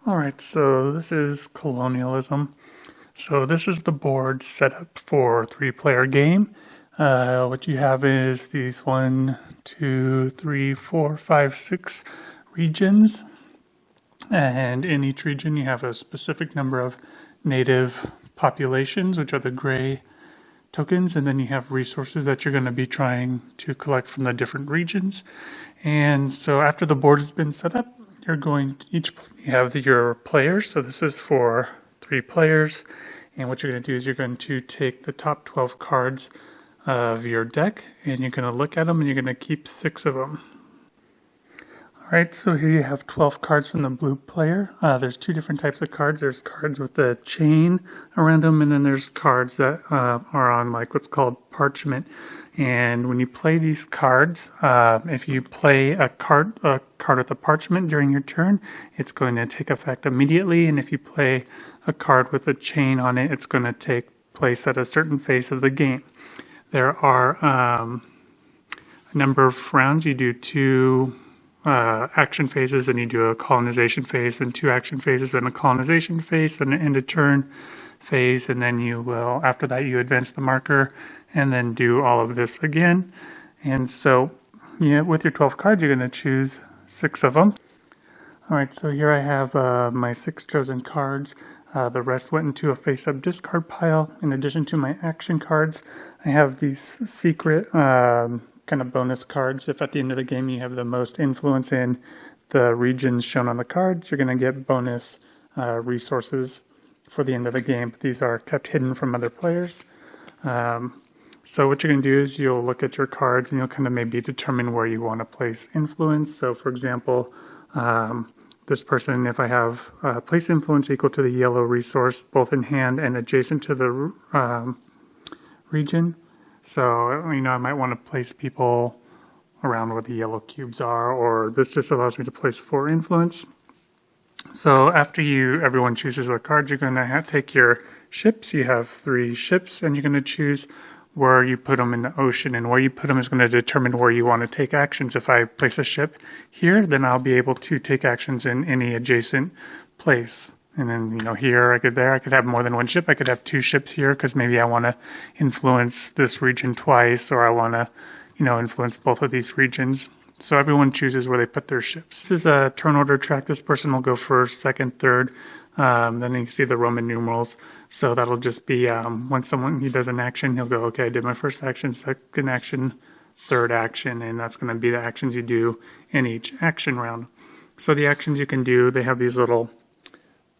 Alright, so this is Colonialism. So this is the board set up for 3-player game. What you have is these 1, 2, 3, 4, 5, 6 regions. And in each region you have a specific number of native populations, which are the gray tokens, and then you have resources that you're going to be trying to collect from the different regions. And so after the board has been set up, you're going to you have your players. So this is for 3 players. And what you're going to do is you're going to take the top 12 cards of your deck and you're going to look at them and you're going to keep 6 of them. Alright, so here you have 12 cards from the blue player. There's 2 different types of cards. There's cards with a chain around them, and then there's cards that are on like what's called parchment. And when you play these cards, if you play a card with a parchment during your turn, it's going to take effect immediately. And if you play a card with a chain on it, it's going to take place at a certain phase of the game. There are a number of rounds. You do 2 action phases, and you do a colonization phase, then 2 action phases, then a colonization phase, then an end of turn phase, and then you will, after that, you advance the marker and then do all of this again. And so, yeah, with your 12 cards, you're going to choose 6 of them. All right, so here I have my 6 chosen cards. The rest went into a face-up discard pile. In addition to my action cards, I have these secret kind of bonus cards. If at the end of the game you have the most influence in the regions shown on the cards, you're going to get bonus resources for the end of the game. But these are kept hidden from other players. So what you're going to do is you'll look at your cards and you'll kind of maybe determine where you want to place influence. So for example, this person, if I have place influence equal to the yellow resource, both in hand and adjacent to the region. So, I might want to place people around where the yellow cubes are, or this just allows me to place 4 influence. So after everyone chooses their cards, you're going to take your ships. You have 3 ships, and you're going to choose where you put them in the ocean, and where you put them is going to determine where you want to take actions. If I place a ship here, then I'll be able to take actions in any adjacent place. And then, here, I could have more than 1 ship. I could have 2 ships here because maybe I want to influence this region twice, or I want to, influence both of these regions. So everyone chooses where they put their ships. This is a turn order track. This person will go first, second, third. Then you can see the Roman numerals. So that'll just be when he does an action, he'll go, okay, I did my first action, second action, third action, and that's going to be the actions you do in each action round. So the actions you can do, they have these little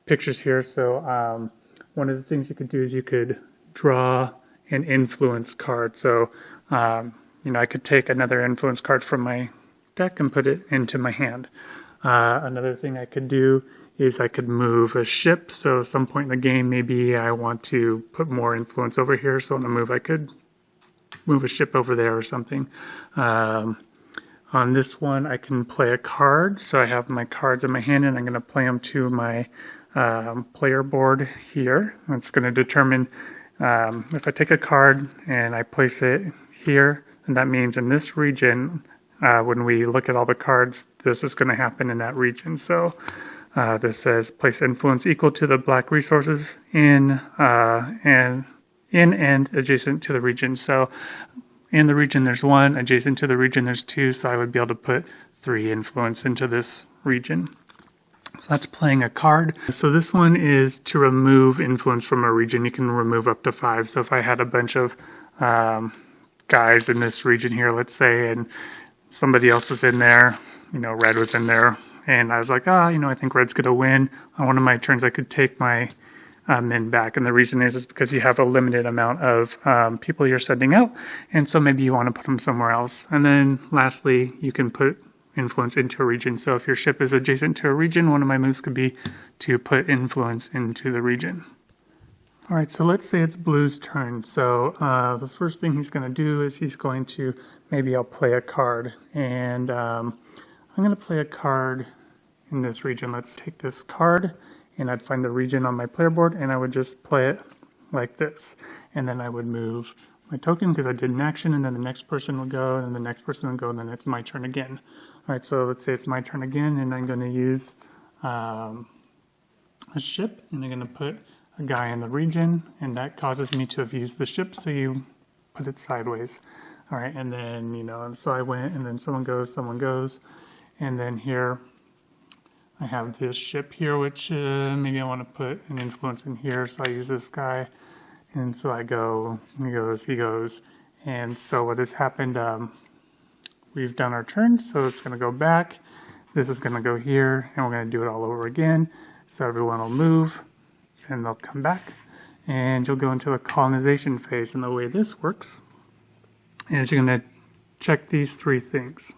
pictures here. So one of the things you could do is you could draw an influence card. So I could take another influence card from my deck and put it into my hand. Another thing I could do is I could move a ship. So at some point in the game, maybe I want to put more influence over here. So on a move, I could move a ship over there or something. On this one, I can play a card. So I have my cards in my hand, and I'm going to play them to my player board here. It's going to determine if I take a card and I place it here, and that means in this region, when we look at all the cards, this is going to happen in that region. So this says place influence equal to the black resources in and adjacent to the region. So in the region there's 1, adjacent to the region there's 2, so I would be able to put 3 influence into this region. So that's playing a card. So this one is to remove influence from a region. You can remove up to 5. So if I had a bunch of guys in this region here, let's say, and somebody else was in there, red was in there, and I was like, I think red's going to win. On one of my turns, I could take my men back. And the reason is because you have a limited amount of people you're sending out, and so maybe you want to put them somewhere else. And then lastly, you can put influence into a region. So if your ship is adjacent to a region, one of my moves could be to put influence into the region. All right, so let's say it's Blue's turn. So the first thing he's going to do is he's going to, maybe I'll play a card. And I'm going to play a card in this region. Let's take this card, and I'd find the region on my player board, and I would just play it like this. And then I would move my token because I did an action, and then the next person will go, and then the next person will go, and then it's my turn again. All right, so let's say it's my turn again, and I'm going to use a ship, and you're going to put a guy in the region, and that causes me to have used the ship, so you put it sideways. All right, and then, you know, so I went, and then someone goes, and then here I have this ship here, which maybe I want to put an influence in here, so I use this guy, and so I go, he goes, and so what has happened, we've done our turn, so it's going to go back, this is going to go here, and we're going to do it all over again, so everyone will move, and they'll come back, and you'll go into a colonization phase, and the way this works is you're going to check these three things.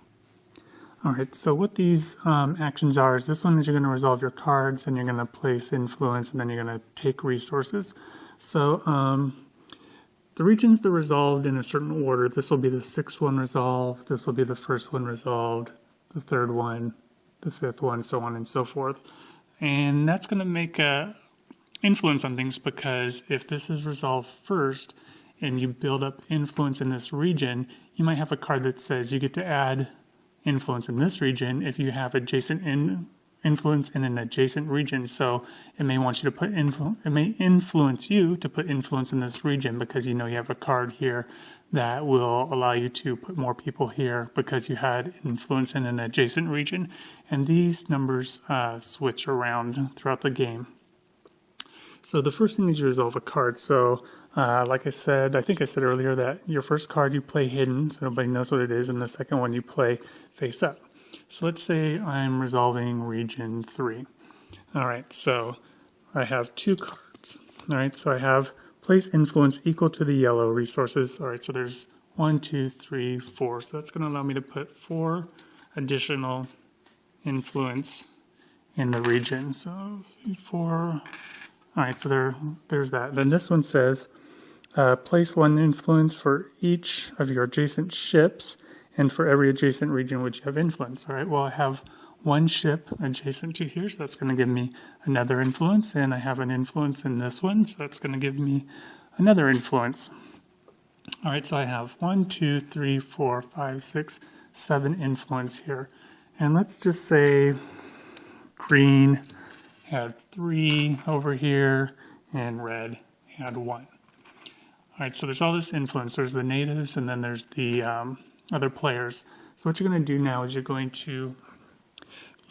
Alright, so what these actions are is this one is you're going to resolve your cards, and you're going to place influence, and then you're going to take resources. So the regions that are resolved in a certain order, this will be the sixth one resolved, this will be the first one resolved, the third one, the fifth one, so on and so forth. And that's going to make a influence on things, because if this is resolved first and you build up influence in this region, you might have a card that says you get to add influence in this region if you have adjacent influence in an adjacent region. So it may want you to put it may influence you to put influence in this region, because you know you have a card here that will allow you to put more people here because you had influence in an adjacent region. And these numbers switch around throughout the game. So the first thing is you resolve a card. So like I said, I think I said earlier that your first card you play hidden, so nobody knows what it is, and the second one you play face up. So let's say I'm resolving region 3. All right, so I have 2 cards. All right, so I have place influence equal to the yellow resources. All right, so there's 1, 2, 3, 4. So that's going to allow me to put 4 additional influence in the region. So 4. All right, so there's that. Then this one says, place 1 influence for each of your adjacent ships and for every adjacent region which you have influence. All right, well, I have 1 ship adjacent to here, so that's going to give me another influence, and I have an influence in this one, so that's going to give me another influence. All right, so I have 1, 2, 3, 4, 5, 6, 7 influence here. And let's just say green had 3 over here, and red had 1. All right, so there's all this influence. There's the natives, and then there's the other players. So what you're going to do now is you're going to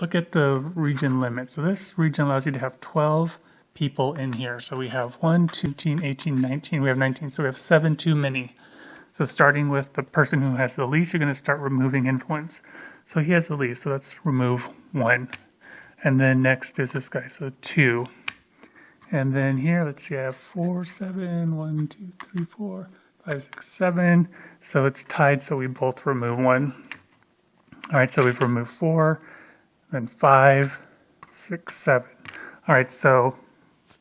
look at the region limit. So this region allows you to have 12 people in here. So we have 1, 2, 18, 18, 19. We have 19, so we have 7 too many. So starting with the person who has the least, you're going to start removing influence. So he has the least, so let's remove 1. And then next is this guy, so 2. And then here, let's see, I have 4, 7, 1, 2, 3, 4, 5, 6, 7. So it's tied, so we both remove 1. All right, so we've removed 4, then 5, 6, 7. All right, so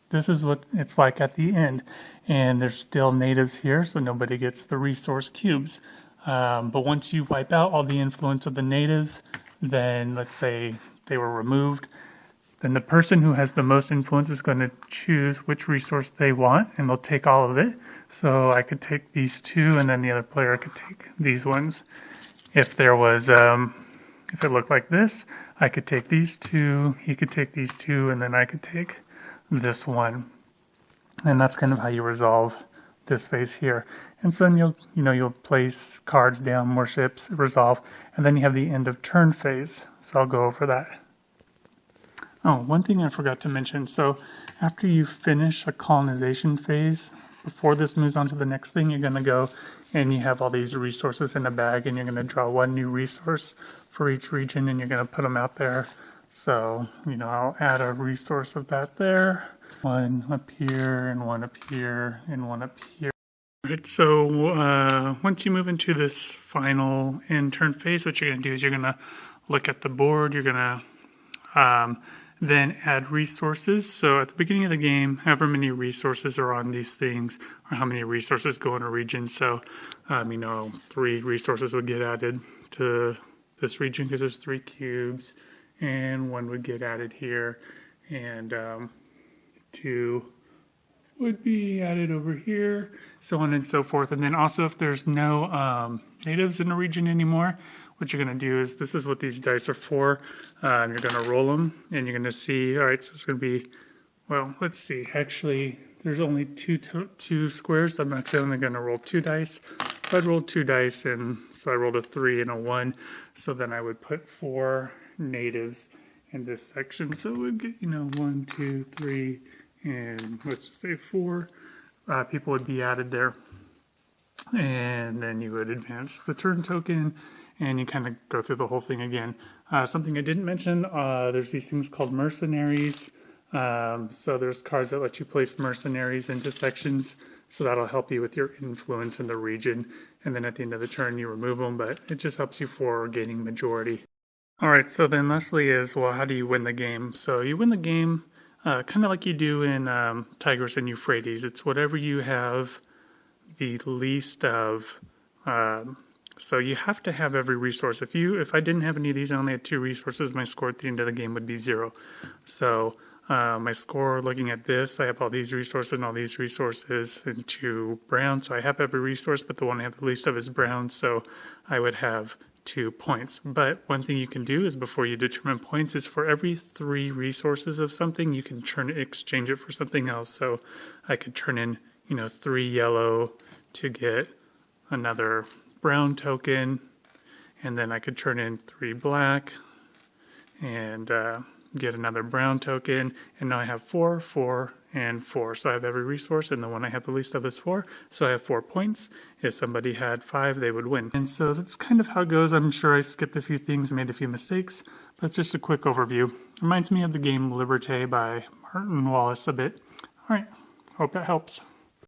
this is what it's like at the end. And there's still natives here, so nobody gets the resource cubes. But once you wipe out all the influence of the natives, then let's say they were removed, then the person who has the most influence is going to choose which resource they want, and they'll take all of it. So I could take these 2, and then the other player could take these ones. If there was, if it looked like this, I could take these 2, he could take these 2, and then I could take this 1. And that's kind of how you resolve this phase here. And so then you'll place cards down, more ships, resolve, and then you have the end of turn phase. So I'll go over that. Oh, one thing I forgot to mention. So after you finish a colonization phase, before this moves on to the next thing, you're going to go and you have all these resources in a bag, and you're going to draw 1 new resource for each region, and you're going to put them out there. So, I'll add a resource of that there. 1 up here, and 1 up here, and 1 up here. Right, so once you move into this final end turn phase, what you're going to do is you're going to look at the board. You're going to then add resources. So at the beginning of the game, however many resources are on these things, or how many resources go in a region. So, 3 resources would get added to this region because there's 3 cubes, and 1 would get added here, and 2 would be added over here, so on and so forth. And then also if there's no natives in the region anymore, what you're going to do is, this is what these dice are for. You're going to roll them, and you're going to see, all right, so it's going to be Well, let's see. Actually, there's only two squares. I'm actually only going to roll 2 dice. So I'd rolled 2 dice, and so I rolled a 3 and a 1. So then I would put 4 natives in this section. So it would get, 1, 2, 3, and let's just say 4 people would be added there. And then you would advance the turn token, and you kind of go through the whole thing again. Something I didn't mention, there's these things called mercenaries. So there's cards that let you place mercenaries into sections, so that'll help you with your influence in the region. And then at the end of the turn, you remove them, but it just helps you for gaining majority. All right, so then lastly is, well, how do you win the game? So you win the game kind of like you do in Tigris and Euphrates. It's whatever you have the least of. So you have to have every resource. If I didn't have any of these, I only had 2 resources, my score at the end of the game would be 0. So my score, looking at this, I have all these resources and all these resources and 2 brown. So I have every resource, but the one I have the least of is brown. So I would have 2 points. But one thing you can do is, before you determine points, is for every 3 resources of something, you can exchange it for something else. So I could turn in, 3 yellow to get another brown token, and then I could turn in 3 black and get another brown token, and now I have 4, 4, and 4. So I have every resource, and the one I have the least of is 4, so I have 4 points. If somebody had 5, they would win. And so that's kind of how it goes. I'm sure I skipped a few things, made a few mistakes, but it's just a quick overview. Reminds me of the game Liberté by Martin Wallace a bit. All right, hope that helps.